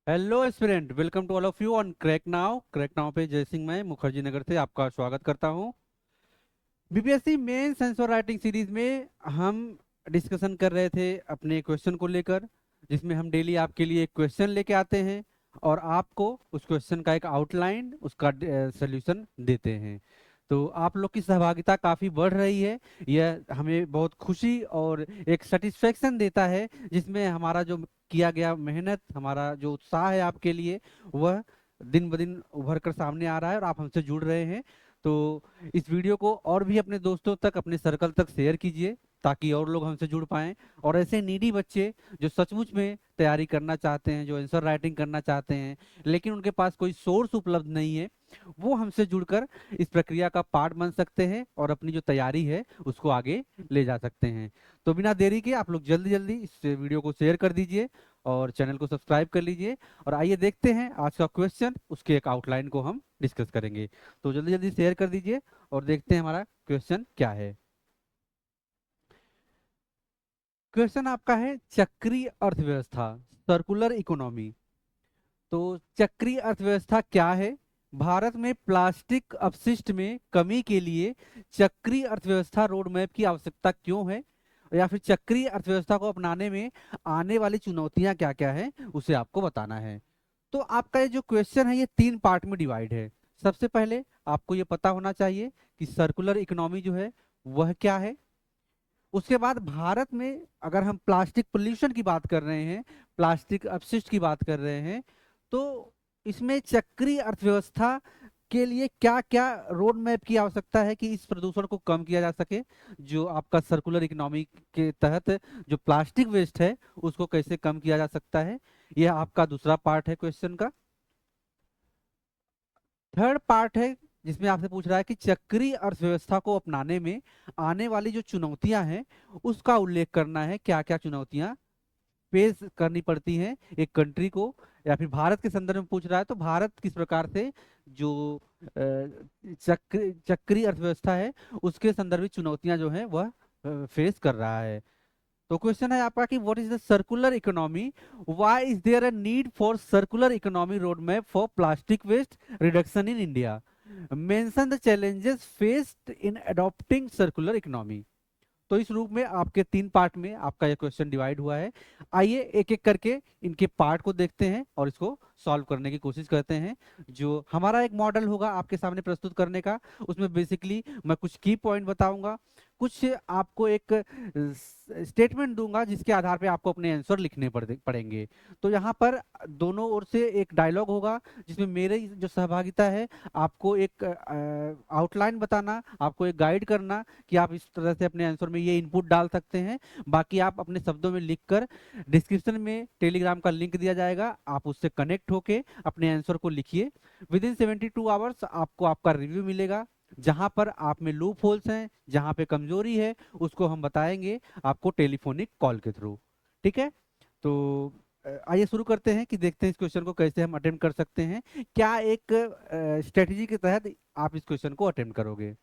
Hello student, welcome to all of you on crack now पे जय सिंह मैं मुखर्जी नगर से आपका स्वागत करता हूं। BPSC mains answer writing series में हम डिस्कशन कर रहे थे अपने क्वेश्चन को लेकर, जिसमें हम डेली आपके लिए एक क्वेश्चन लेके आते हैं और आपको उस क्वेश्चन का एक आउटलाइन, उसका सोल्यूशन देते हैं। तो आप लोग की सहभागिता काफ़ी बढ़ रही है। यह हमें बहुत खुशी और एक सेटिस्फेक्शन देता है, जिसमें हमारा जो किया गया मेहनत, हमारा जो उत्साह है आपके लिए, वह दिन ब दिन उभर कर सामने आ रहा है और आप हमसे जुड़ रहे हैं। तो इस वीडियो को और भी अपने दोस्तों तक, अपने सर्कल तक शेयर कीजिए, ताकि और लोग हमसे जुड़ पाएं और ऐसे नीडी बच्चे जो सचमुच में तैयारी करना चाहते हैं, जो आंसर राइटिंग करना चाहते हैं, लेकिन उनके पास कोई सोर्स उपलब्ध नहीं है, वो हमसे जुड़कर इस प्रक्रिया का पार्ट बन सकते हैं और अपनी जो तैयारी है उसको आगे ले जा सकते हैं। तो बिना देरी के आप लोग जल्दी जल्दी इस वीडियो को शेयर कर दीजिए और चैनल को सब्सक्राइब कर लीजिए। और आइए देखते हैं आज का क्वेश्चन, उसके एक आउटलाइन को हम डिस्कस करेंगे। तो जल्दी जल्दी शेयर कर दीजिए और देखते हैं हमारा क्वेश्चन क्या है। क्वेश्चन आपका है चक्रीय अर्थव्यवस्था, सर्कुलर इकोनॉमी। तो चक्रीय अर्थव्यवस्था क्या है? भारत में प्लास्टिक अपशिष्ट में कमी के लिए चक्रीय अर्थव्यवस्था रोड मैप की आवश्यकता क्यों है, या फिर चक्रीय अर्थव्यवस्था को अपनाने में आने वाली चुनौतियां क्या क्या है, उसे आपको बताना है। तो आपका ये जो क्वेश्चन है, ये 3 पार्ट में डिवाइड है। सबसे पहले आपको ये पता होना चाहिए कि सर्कुलर इकोनॉमी जो है वह क्या है। उसके बाद भारत में अगर हम प्लास्टिक पोल्यूशन की बात कर रहे हैं, प्लास्टिक अपशिष्ट की बात कर रहे हैं, तो इसमें चक्रीय अर्थव्यवस्था के लिए क्या क्या रोड मैप की आवश्यकता है कि इस प्रदूषण को कम किया जा सके। जो आपका सर्कुलर इकोनॉमी के तहत जो प्लास्टिक वेस्ट है उसको कैसे कम किया जा सकता है, यह आपका दूसरा पार्ट है क्वेश्चन का। थर्ड पार्ट है जिसमें आपसे पूछ रहा है कि चक्रीय अर्थव्यवस्था को अपनाने में आने वाली जो चुनौतियां हैं उसका उल्लेख करना है, क्या क्या चुनौतियां फेस करनी पड़ती हैं एक कंट्री को। या फिर भारत के संदर्भ में पूछ रहा है तो भारत किस प्रकार से जो चक्रीय अर्थव्यवस्था है उसके संदर्भित चुनौतियां जो है वह फेस कर रहा है। तो क्वेश्चन है आपका कि what is the circular economy, why is there a need for circular economy road map for plastic waste reduction in India, mention the challenges faced in adopting circular economy. तो इस रूप में आपके 3 पार्ट में आपका यह क्वेश्चन डिवाइड हुआ है। आइए एक एक करके इनके पार्ट को देखते हैं और इसको सॉल्व करने की कोशिश करते हैं। जो हमारा एक मॉडल होगा आपके सामने प्रस्तुत करने का, उसमें बेसिकली मैं कुछ की पॉइंट बताऊंगा, कुछ आपको एक स्टेटमेंट दूंगा जिसके आधार पे आपको अपने आंसर लिखने पड़ेंगे। तो यहाँ पर दोनों ओर से एक डायलॉग होगा जिसमें मेरे जो सहभागिता है, आपको एक आउटलाइन बताना, आपको एक गाइड करना कि आप इस तरह से अपने आंसर में ये इनपुट डाल सकते हैं। बाकी आप अपने शब्दों में लिखकर डिस्क्रिप्शन में टेलीग्राम का लिंक दिया जाएगा, आप उससे कनेक्ट होके अपने आंसर को लिखिए। विद इन 72 आवर्स आपको आपका रिव्यू मिलेगा। जहां पर आप में लूप होल्स हैं, जहां पे कमजोरी है, उसको हम बताएंगे आपको टेलीफोनिक कॉल के थ्रू। ठीक है? तो आइए शुरू करते हैं कि देखते हैं इस क्वेश्चन को कैसे हम अटेम्प्ट कर सकते हैं। क्या एक स्ट्रेटजी के तहत आप इस क्वेश्चन को अटेम्प्ट करोगे।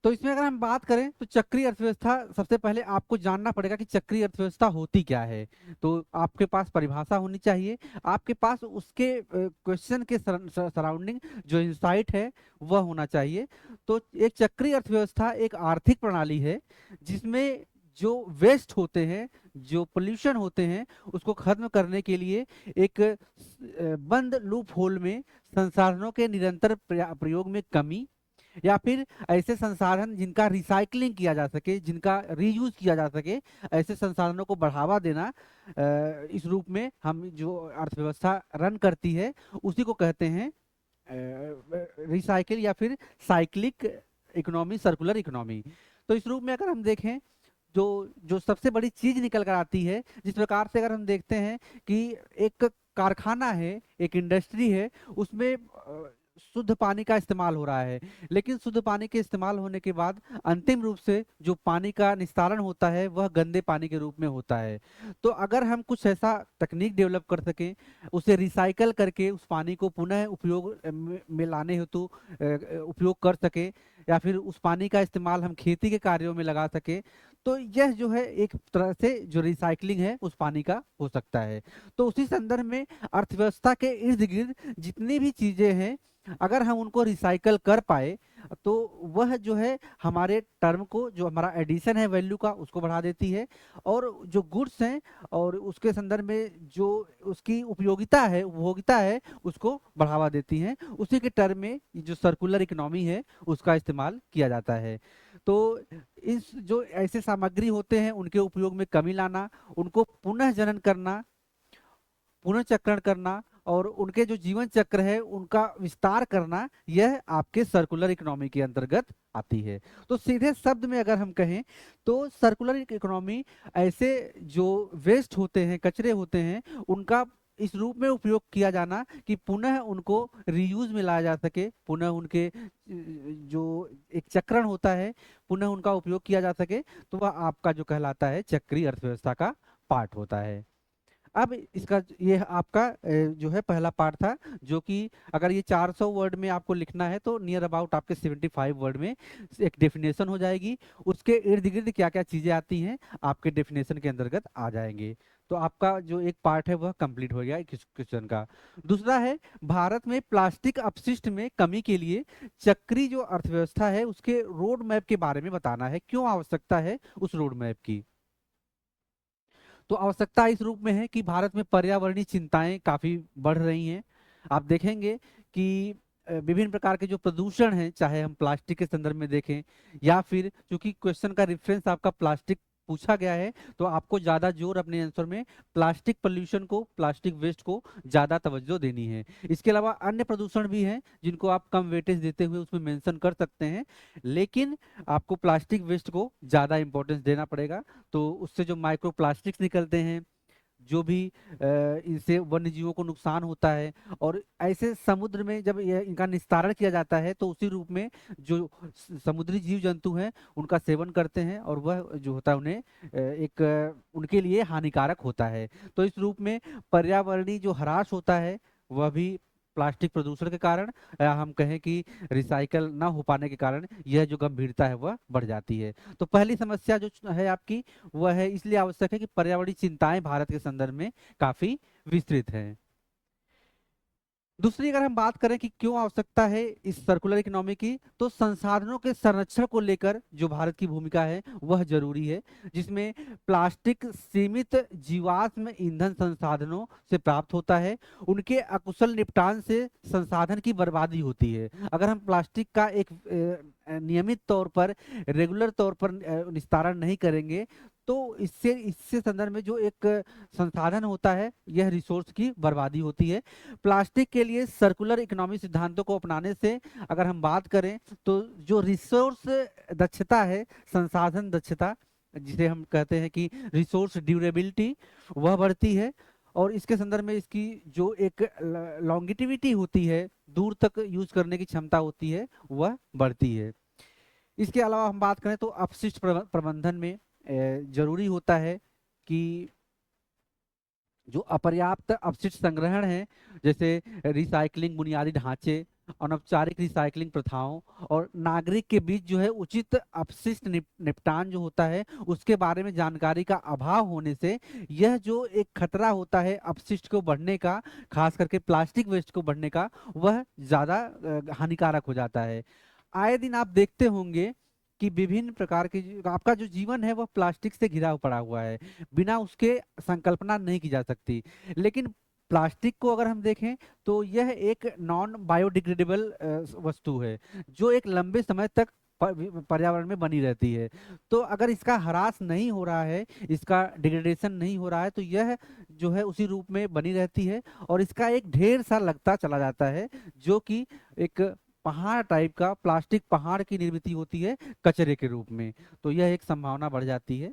तो इसमें अगर हम बात करें तो चक्रीय अर्थव्यवस्था, सबसे पहले आपको जानना पड़ेगा कि चक्रीय अर्थव्यवस्था होती क्या है। तो आपके पास परिभाषा होनी चाहिए, आपके पास उसके क्वेश्चन के सराउंडिंग जो इंसाइट है वह होना चाहिए। तो एक चक्रीय अर्थव्यवस्था एक आर्थिक प्रणाली है जिसमें जो वेस्ट होते हैं, जो पोल्यूशन होते हैं, उसको खत्म करने के लिए एक बंद लूप होल में संसाधनों के निरंतर प्रयोग में कमी, या फिर ऐसे संसाधन जिनका रिसाइकलिंग किया जा सके, जिनका रीयूज किया जा सके, ऐसे संसाधनों को बढ़ावा देना, इस रूप में हम जो अर्थव्यवस्था रन करती है उसी को कहते हैं रिसाइकिल या फिर साइक्लिक इकोनॉमी, सर्कुलर इकोनॉमी। तो इस रूप में अगर हम देखें, जो जो सबसे बड़ी चीज निकल कर आती है, जिस प्रकार से अगर हम देखते हैं कि एक कारखाना है, एक इंडस्ट्री है, उसमें शुद्ध पानी का इस्तेमाल हो रहा है, लेकिन शुद्ध पानी के इस्तेमाल होने के बाद अंतिम रूप से जो पानी का निस्तारण होता है वह गंदे पानी के रूप में होता है। तो अगर हम कुछ ऐसा तकनीक डेवलप कर सकें, उसे रिसाइकल करके उस पानी को पुनः उपयोग में लाने हेतु उपयोग कर सके, या फिर उस पानी का इस्तेमाल हम खेती के कार्यों में लगा सके, तो यह जो है एक तरह से जो रिसाइकलिंग है उस पानी का हो सकता है। तो उसी संदर्भ में अर्थव्यवस्था के इर्द गिर्द जितनी भी चीजें हैं, अगर हम उनको रिसाइकल कर पाए तो वह जो है हमारे टर्म को, जो हमारा एडिशन है वैल्यू का, उसको बढ़ा देती है। और जो गुड्स हैं और उसके संदर्भ में जो उसकी उपयोगिता है, उपभोगिता है, उसको बढ़ावा देती हैं। उसी के टर्म में जो सर्कुलर इकोनॉमी है उसका इस्तेमाल किया जाता है। तो इस जो ऐसे सामग्री होते हैं उनके उपयोग में कमी लाना, उनको पुनः जनन करना, पुनर्चक्रण करना और उनके जो जीवन चक्र है उनका विस्तार करना, यह आपके सर्कुलर इकोनॉमी के अंतर्गत आती है। तो सीधे शब्द में अगर हम कहें तो सर्कुलर इकोनॉमी ऐसे जो वेस्ट होते हैं, कचरे होते हैं, उनका इस रूप में उपयोग किया जाना कि पुनः उनको रीयूज में लाया जा सके, पुनः उनके जो एक चक्रण होता है पुनः उनका उपयोग किया जा सके, तो वह आपका जो कहलाता है चक्रीय अर्थव्यवस्था का पार्ट होता है। अब इसका ये आपका जो है पहला पार्ट था, जो कि अगर ये 400 वर्ड में आपको लिखना है तो नियर अबाउट आपके 75 वर्ड में एक डेफिनेशन हो जाएगी। उसके इर्द गिर्द क्या क्या चीजें आती हैं आपके डेफिनेशन के अंतर्गत आ जाएंगे। तो आपका जो एक पार्ट है वह कंप्लीट हो गया इस क्वेश्चन का। दूसरा है, भारत में प्लास्टिक अपशिष्ट में कमी के लिए चक्री जो अर्थव्यवस्था है उसके रोड मैप के बारे में बताना है, क्यों आवश्यकता है उस रोड मैप की। तो आवश्यकता इस रूप में है कि भारत में पर्यावरणीय चिंताएं काफी बढ़ रही हैं। आप देखेंगे कि विभिन्न प्रकार के जो प्रदूषण हैं, चाहे हम प्लास्टिक के संदर्भ में देखें या फिर, चूंकि क्वेश्चन का रेफरेंस आपका प्लास्टिक पूछा गया है, तो आपको ज्यादा जोर अपने आंसर में प्लास्टिक पोल्यूशन को, प्लास्टिक वेस्ट को ज्यादा तवज्जो देनी है। इसके अलावा अन्य प्रदूषण भी हैं जिनको आप कम वेटेज देते हुए उसमें मेंशन कर सकते हैं, लेकिन आपको प्लास्टिक वेस्ट को ज्यादा इंपॉर्टेंस देना पड़ेगा। तो उससे जो माइक्रो प्लास्टिक्स निकलते हैं, जो भी इनसे वन्य जीवों को नुकसान होता है, और ऐसे समुद्र में जब इनका निस्तारण किया जाता है तो उसी रूप में जो समुद्री जीव जंतु हैं उनका सेवन करते हैं और वह जो होता है उन्हें एक उनके लिए हानिकारक होता है। तो इस रूप में पर्यावरणीय जो ह्रास होता है वह भी प्लास्टिक प्रदूषण के कारण, या हम कहें कि रिसाइकल ना हो पाने के कारण, यह जो गंभीरता है वह बढ़ जाती है। तो पहली समस्या जो है आपकी वह है, इसलिए आवश्यक है कि पर्यावरणीय चिंताएं भारत के संदर्भ में काफी विस्तृत हैं। दूसरी अगर हम बात करें कि क्यों आवश्यकता है इस सर्कुलर इकोनॉमी की, तो संसाधनों के संरक्षण को लेकर जो भारत की भूमिका है वह जरूरी है, जिसमें प्लास्टिक सीमित जीवाश्म ईंधन संसाधनों से प्राप्त होता है। उनके अकुशल निपटान से संसाधन की बर्बादी होती है। अगर हम प्लास्टिक का एक नियमित तौर पर, रेगुलर तौर पर निस्तारण नहीं करेंगे तो इससे इससे संदर्भ में जो एक संसाधन होता है, यह रिसोर्स की बर्बादी होती है। प्लास्टिक के लिए सर्कुलर इकोनॉमी सिद्धांतों को अपनाने से अगर हम बात करें तो जो रिसोर्स दक्षता है, संसाधन दक्षता, जिसे हम कहते हैं कि रिसोर्स ड्यूरेबिलिटी, वह बढ़ती है। और इसके संदर्भ में इसकी जो एक लॉन्गिटिविटी होती है, दूर तक यूज करने की क्षमता होती है, वह बढ़ती है। इसके अलावा हम बात करें तो अपशिष्ट प्रबंधन में जरूरी होता है कि जो अपर्याप्त अपशिष्ट संग्रहण है, जैसे रिसाइकलिंग बुनियादी ढांचे, अनौपचारिक रिसाइकलिंग प्रथाओं और नागरिक के बीच जो है उचित अपशिष्ट निपटान जो होता है उसके बारे में जानकारी का अभाव होने से यह जो एक खतरा होता है अपशिष्ट को बढ़ने का, खास करके प्लास्टिक वेस्ट को बढ़ने का, वह ज्यादा हानिकारक हो जाता है। आए दिन आप देखते होंगे कि विभिन्न प्रकार के आपका जो जीवन है वह प्लास्टिक से घिरा पड़ा हुआ है, बिना उसके संकल्पना नहीं की जा सकती। लेकिन प्लास्टिक को अगर हम देखें तो यह एक नॉन बायोडिग्रेडेबल वस्तु है जो एक लंबे समय तक पर्यावरण में बनी रहती है। तो अगर इसका ह्रास नहीं हो रहा है, इसका डिग्रेडेशन नहीं हो रहा है, तो यह जो है उसी रूप में बनी रहती है और इसका एक ढेर सा लगता चला जाता है, जो कि एक पहाड़ टाइप का, प्लास्टिक पहाड़ की निर्मित होती है कचरे के रूप में। तो यह एक संभावना बढ़ जाती है।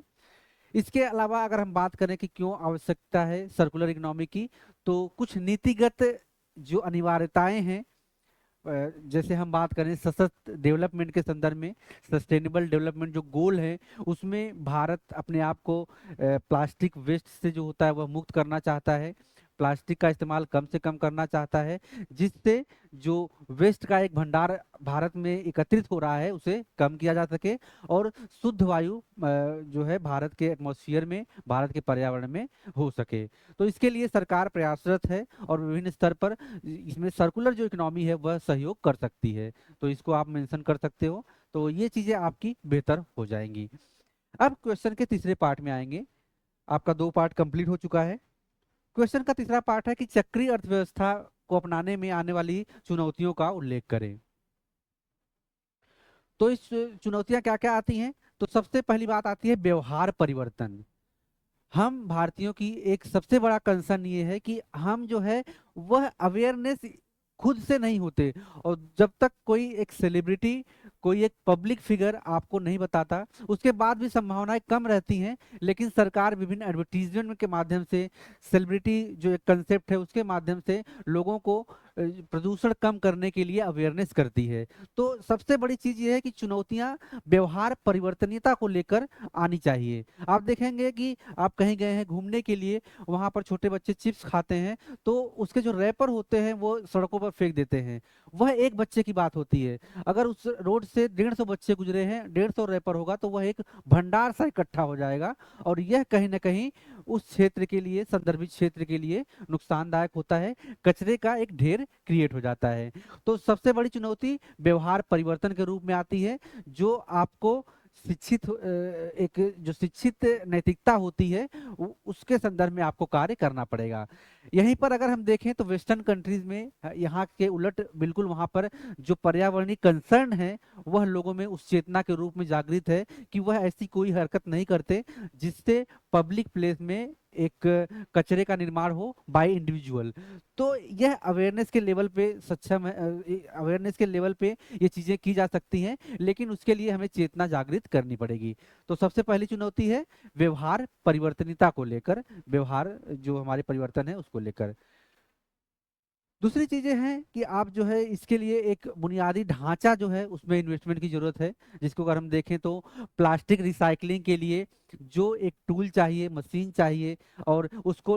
इसके अलावा अगर हम बात करें कि क्यों आवश्यकता है सर्कुलर इकोनॉमी की, तो कुछ नीतिगत जो अनिवार्यताएं हैं, जैसे हम बात करें सशक्त डेवलपमेंट के संदर्भ में, सस्टेनेबल डेवलपमेंट जो गोल है उसमें भारत अपने आप को प्लास्टिक वेस्ट से जो होता है वह मुक्त करना चाहता है। प्लास्टिक का इस्तेमाल कम से कम करना चाहता है, जिससे जो वेस्ट का एक भंडार भारत में एकत्रित हो रहा है उसे कम किया जा सके और शुद्ध वायु जो है भारत के एटमॉस्फेयर में, भारत के पर्यावरण में हो सके। तो इसके लिए सरकार प्रयासरत है और विभिन्न स्तर पर इसमें सर्कुलर जो इकोनॉमी है वह सहयोग कर सकती है। तो इसको आप मेंशन कर सकते हो, तो ये चीजें आपकी बेहतर हो जाएंगी। अब क्वेश्चन के तीसरे पार्ट में आएंगे। आपका 2 पार्ट कंप्लीट हो चुका है। क्वेश्चन का तीसरा पार्ट है कि चक्रीय अर्थव्यवस्था को अपनाने में आने वाली चुनौतियों का उल्लेख करें। तो इस चुनौतियां क्या क्या आती हैं? तो सबसे पहली बात आती है व्यवहार परिवर्तन। हम भारतीयों की एक सबसे बड़ा कंसर्न ये है कि हम जो है वह अवेयरनेस खुद से नहीं होते, और जब तक कोई एक सेलिब्रिटी, कोई एक पब्लिक फिगर आपको नहीं बताता, उसके बाद भी संभावनाएं कम रहती हैं। लेकिन सरकार विभिन्न एडवर्टीजमेंट के माध्यम से, सेलिब्रिटी जो एक कंसेप्ट है उसके माध्यम से लोगों को प्रदूषण कम करने के लिए अवेयरनेस करती है। तो सबसे बड़ी चीज ये है कि चुनौतियां व्यवहार परिवर्तनीयता को लेकर आनी चाहिए। आप देखेंगे कि आप कहीं गए हैं घूमने के लिए, वहां पर छोटे बच्चे चिप्स खाते हैं, तो उसके जो रैपर होते हैं वो सड़कों पर फेंक देते हैं। वह एक बच्चे की बात होती है। अगर उस रोड से 150 बच्चे गुजरे हैं, 150 रैपर होगा, तो वह एक भंडार सा इकट्ठा हो जाएगा, और यह कहीं ना कहीं उस क्षेत्र के लिए, संदर्भित क्षेत्र के लिए नुकसानदायक होता है। कचरे का एक ढेर क्रिएट हो जाता है। तो सबसे बड़ी चुनौती व्यवहार परिवर्तन के रूप में आती है, जो आपको शिक्षित एक जो शिक्षित नैतिकता होती है उसके संदर्भ में आपको कार्य करना पड़ेगा। यहीं पर अगर हम देखें तो वेस्टर्न कंट्रीज में यहाँ के उलट बिल्कुल वहाँ पर जो पर्यावरणीय कंसर्न है वह लोगों में उस चेतना के रूप में जागृत है कि वह ऐसी कोई हरकत नहीं करते जिससे पब्लिक प्लेस में एक कचरे का निर्माण हो बाय इंडिविजुअल। तो यह अवेयरनेस के लेवल पे सक्षम है, अवेयरनेस के लेवल पे ये चीजें की जा सकती हैं, लेकिन उसके लिए हमें चेतना जागृत करनी पड़ेगी। तो सबसे पहली चुनौती है व्यवहार परिवर्तनीयता को लेकर, व्यवहार जो हमारे परिवर्तन है उसको लेकर। दूसरी चीजें हैं कि आप जो है इसके लिए एक बुनियादी ढांचा जो है उसमें इन्वेस्टमेंट की जरूरत है, जिसको अगर हम देखें तो प्लास्टिक रिसाइकलिंग के लिए जो एक टूल चाहिए, मशीन चाहिए, और उसको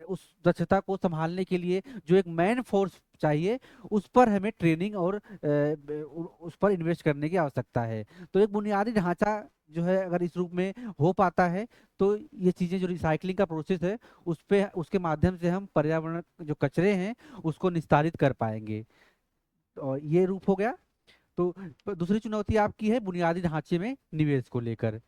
उस दक्षता को संभालने के लिए जो एक मैन फोर्स चाहिए, उस पर हमें ट्रेनिंग और उस पर इन्वेस्ट करने की आवश्यकता है। तो एक बुनियादी ढांचा जो है अगर इस रूप में हो पाता है, तो ये चीजें जो रिसाइकलिंग का प्रोसेस है उस पे, उसके माध्यम से हम पर्यावरण जो कचरे हैं उसको निस्तारित कर पाएंगे। और ये रूप हो गया। तो दूसरी चुनौती आपकी है बुनियादी ढांचे में निवेश को लेकर।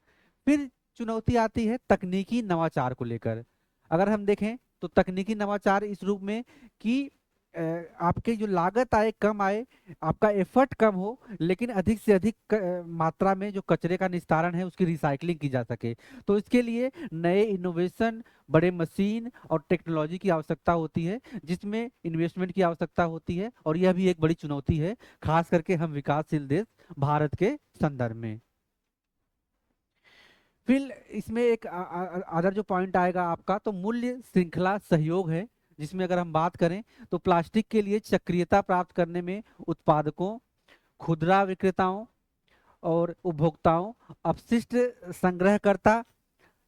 फिर चुनौती आती है तकनीकी नवाचार को लेकर। अगर हम देखें तो तकनीकी नवाचार इस रूप में कि आपके जो लागत आए कम आए, आपका एफर्ट कम हो, लेकिन अधिक से अधिक मात्रा में जो कचरे का निस्तारण है उसकी रिसाइकलिंग की जा सके। तो इसके लिए नए इनोवेशन, बड़े मशीन और टेक्नोलॉजी की आवश्यकता होती है, जिसमें इन्वेस्टमेंट की आवश्यकता होती है, और यह भी एक बड़ी चुनौती है, खास करके हम विकासशील देश भारत के संदर्भ में। फिर इसमें एक अदर जो पॉइंट आएगा आपका, तो मूल्य श्रृंखला सहयोग है, जिसमें अगर हम बात करें तो प्लास्टिक के लिए चक्रीयता प्राप्त करने में उत्पादकों, खुदरा विक्रेताओं और उपभोक्ताओं, अपशिष्ट संग्रहकर्ता,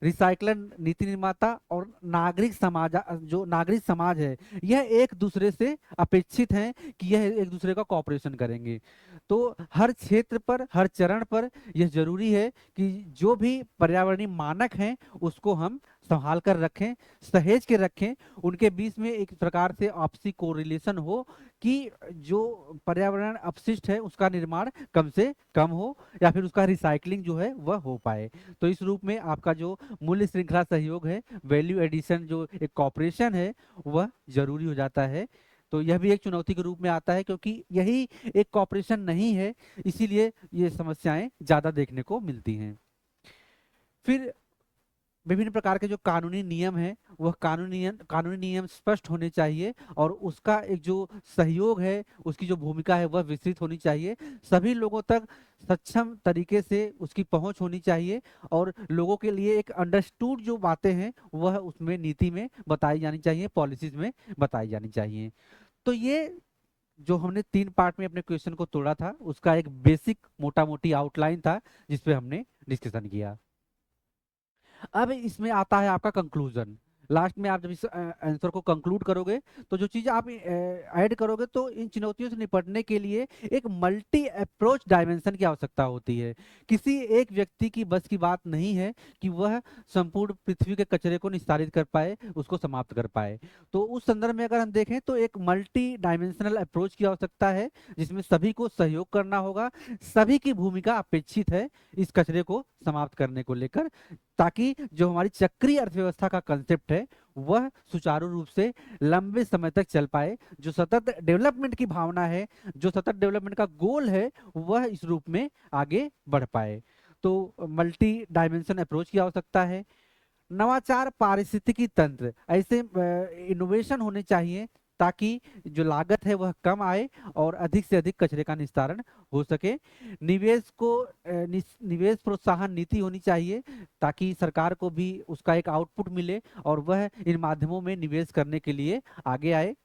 रिसाइकलर नीति निर्माता और नागरिक समाज, जो नागरिक समाज है, यह एक दूसरे से अपेक्षित है कि यह एक दूसरे का कॉपरेशन करेंगे। तो हर क्षेत्र पर, हर चरण पर यह जरूरी है कि जो भी पर्यावरणीय मानक हैं उसको हम संभाल कर रखें, सहेज के रखें, उनके बीच में एक प्रकार से आपसी कोरिलेशन हो कि जो पर्यावरण अपशिष्ट है उसका निर्माण कम से कम हो, या फिर उसका रिसाइकलिंग जो है वह हो पाए। तो इस रूप में आपका जो मूल्य श्रृंखला सहयोग है, वैल्यू एडिशन, जो एक कॉपरेशन है, वह जरूरी हो जाता है। तो यह भी एक चुनौती के रूप में आता है, क्योंकि यही एक कॉपरेशन नहीं है, इसीलिए ये समस्याएं ज्यादा देखने को मिलती हैं। फिर विभिन्न प्रकार के जो कानूनी नियम है, वह कानूनी नियम स्पष्ट होने चाहिए, और उसका एक जो सहयोग है, उसकी जो भूमिका है वह विस्तृत होनी चाहिए। सभी लोगों तक सक्षम तरीके से उसकी पहुंच होनी चाहिए, और लोगों के लिए एक अंडरस्टूड जो बातें हैं वह उसमें नीति में बताई जानी चाहिए, पॉलिसीज में बताई जानी चाहिए। तो ये जो हमने 3 पार्ट में अपने क्वेश्चन को तोड़ा था, उसका एक बेसिक मोटा मोटी आउटलाइन था जिसपे हमने डिस्कशन किया। अब इसमें आता है आपका कंक्लूजन। लास्ट में आप जब इस आंसर को कंक्लूड करोगे तो जो चीजें आप ऐड करोगे, तो इन चुनौतियों से निपटने के लिए एक मल्टी अप्रोच डायमेंशन की आवश्यकता होती है। किसी एक व्यक्ति की बस की बात नहीं है कि वह संपूर्ण पृथ्वी के कचरे को निस्तारित कर पाए, उसको समाप्त कर पाए। तो उस संदर्भ में अगर हम देखें तो एक मल्टी डायमेंशनल अप्रोच की आवश्यकता है, जिसमें सभी को सहयोग करना होगा, सभी की भूमिका अपेक्षित है इस कचरे को समाप्त करने को लेकर, ताकि जो हमारी चक्रीय अर्थव्यवस्था का कंसेप्ट है वह सुचारू रूप से लंबे समय तक चल पाए। जो सतत डेवलपमेंट की भावना है, जो सतत डेवलपमेंट का गोल है, वह इस रूप में आगे बढ़ पाए। तो मल्टी डायमेंशन अप्रोच की आवश्यकता है। नवाचार पारिस्थितिकी तंत्र, ऐसे इनोवेशन होने चाहिए ताकि जो लागत है वह कम आए और अधिक से अधिक कचरे का निस्तारण हो सके। निवेश को निवेश प्रोत्साहन नीति होनी चाहिए ताकि सरकार को भी उसका एक आउटपुट मिले और वह इन माध्यमों में निवेश करने के लिए आगे आए।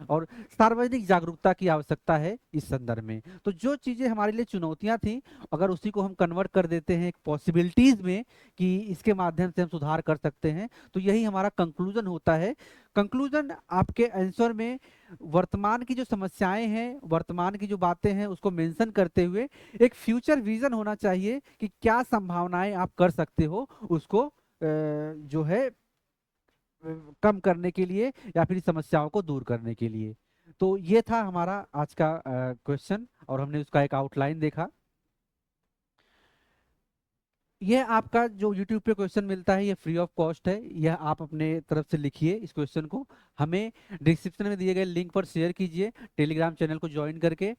और सार्वजनिक जागरूकता की आवश्यकता है इस संदर्भ में। तो जो चीजें हमारे लिए चुनौतियां थी, अगर उसी को हम कन्वर्ट कर देते हैं पॉसिबिलिटीज में कि इसके माध्यम से हम सुधार कर सकते हैं, तो यही हमारा कंक्लूजन होता है। कंक्लूजन आपके आंसर में वर्तमान की जो समस्याएं हैं, वर्तमान की जो बातें हैं, उसको मेंशन करते हुए एक फ्यूचर विजन होना चाहिए कि क्या संभावनाएं आप कर सकते हो उसको जो है कम करने के लिए या फिर समस्याओं को दूर करने के लिए। तो ये था हमारा आज का क्वेश्चन और हमने उसका एक आउटलाइन देखा। ये आपका जो YouTube पे क्वेश्चन मिलता है ये फ्री ऑफ कॉस्ट है, यह आप अपने तरफ से लिखिए इस क्वेश्चन को, हमें डिस्क्रिप्शन में दिए गए लिंक पर शेयर कीजिए टेलीग्राम चैनल को ज्वाइन करके।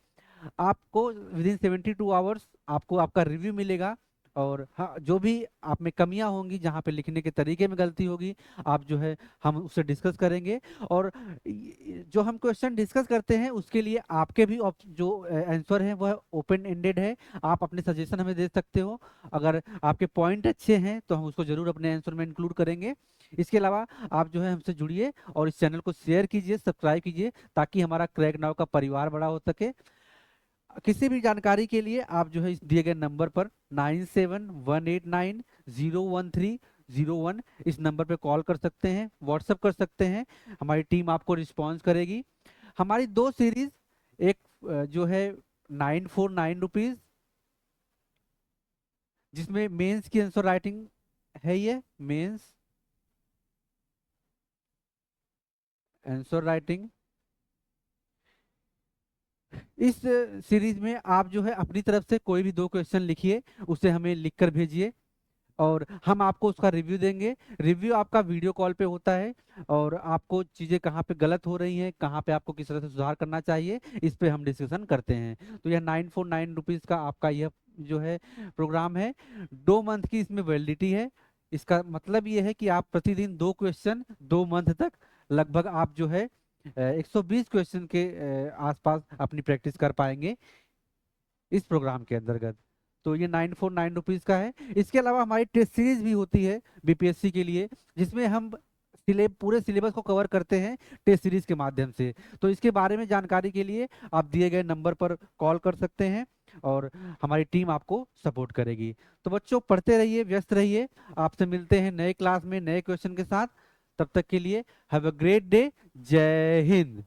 आपको विदिन 72 आवर्स आपको आपका रिव्यू मिलेगा। और हाँ, जो भी आप में कमियां होंगी, जहाँ पे लिखने के तरीके में गलती होगी, आप जो है हम उससे डिस्कस करेंगे। और जो हम क्वेश्चन डिस्कस करते हैं उसके लिए आपके भी जो आंसर है वह ओपन एंडेड है, आप अपने सजेशन हमें दे सकते हो। अगर आपके पॉइंट अच्छे हैं तो हम उसको जरूर अपने आंसर में इंक्लूड करेंगे। इसके अलावा आप जो है हमसे जुड़िए और इस चैनल को शेयर कीजिए, सब्सक्राइब कीजिए, ताकि हमारा क्रैक नाउ का परिवार बड़ा हो सके। किसी भी जानकारी के लिए आप जो है इस दिए गए नंबर पर 9718901301 इस नंबर पे कॉल कर सकते हैं, व्हाट्सएप कर सकते हैं, हमारी टीम आपको रिस्पॉन्स करेगी। हमारी दो सीरीज, एक जो है 949 रुपीज, जिसमें मेंस की आंसर राइटिंग है, ये मेंस आंसर राइटिंग। इस सीरीज में आप जो है अपनी तरफ से कोई भी दो क्वेश्चन लिखिए, उसे हमें लिखकर भेजिए और हम आपको उसका रिव्यू देंगे। रिव्यू आपका वीडियो कॉल पे होता है और आपको चीज़ें कहाँ पे गलत हो रही हैं, कहाँ पे आपको किस तरह से सुधार करना चाहिए, इस पे हम डिस्कशन करते हैं। तो यह 949 रुपीज़ का आपका यह जो है प्रोग्राम है। 2 मंथ की इसमें वैलिडिटी है। इसका मतलब ये है कि आप प्रतिदिन 2 क्वेश्चन 2 मंथ तक लगभग आप जो है 120 क्वेश्चन के आसपास अपनी प्रैक्टिस कर पाएंगे इस प्रोग्राम के अंतर्गत। तो ये 949 रुपीज़ का है। इसके अलावा हमारी टेस्ट सीरीज भी होती है बीपीएससी के लिए, जिसमें हम पूरे सिलेबस को कवर करते हैं टेस्ट सीरीज के माध्यम से। तो इसके बारे में जानकारी के लिए आप दिए गए नंबर पर कॉल कर सकते हैं और हमारी टीम आपको सपोर्ट करेगी। तो बच्चों, पढ़ते रहिए, व्यस्त रहिए। आपसे मिलते हैं नए क्लास में नए क्वेश्चन के साथ। तब तक के लिए हैव अ ग्रेट डे। जय हिंद।